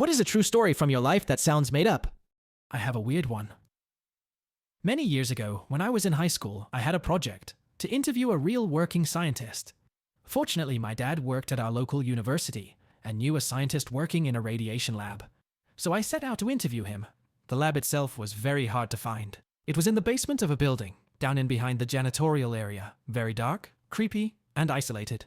What is a true story from your life that sounds made up? I have a weird one. Many years ago, when I was in high school, I had a project to interview a real working scientist. Fortunately, my dad worked at our local university and knew a scientist working in a radiation lab. So I set out to interview him. The lab itself was very hard to find. It was in the basement of a building, down in behind the janitorial area, very dark, creepy, and isolated.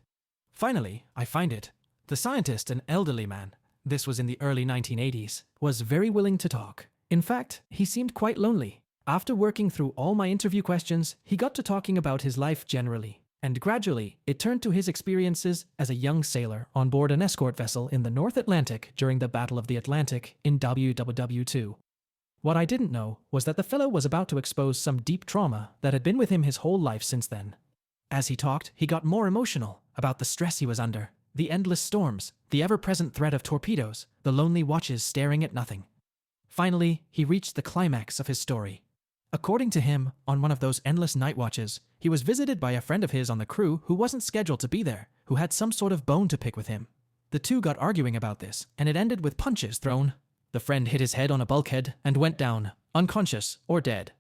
Finally, I find it. The scientist, an elderly man, this was in the early 1980s, was very willing to talk. In fact, he seemed quite lonely. After working through all my interview questions, he got to talking about his life generally. And gradually, it turned to his experiences as a young sailor on board an escort vessel in the North Atlantic during the Battle of the Atlantic in WW2. What I didn't know was that the fellow was about to expose some deep trauma that had been with him his whole life since then. As he talked, he got more emotional about the stress he was under, the endless storms, the ever-present threat of torpedoes, the lonely watches staring at nothing. Finally, he reached the climax of his story. According to him, on one of those endless night watches, he was visited by a friend of his on the crew who wasn't scheduled to be there, who had some sort of bone to pick with him. The two got arguing about this, and it ended with punches thrown. The friend hit his head on a bulkhead and went down, unconscious or dead.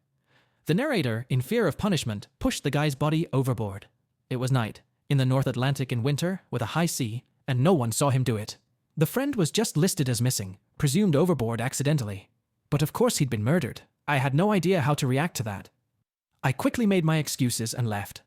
The narrator, in fear of punishment, pushed the guy's body overboard. It was night, in the North Atlantic in winter, with a high sea, and no one saw him do it. The friend was just listed as missing, presumed overboard accidentally. But of course he'd been murdered. I had no idea how to react to that. I quickly made my excuses and left.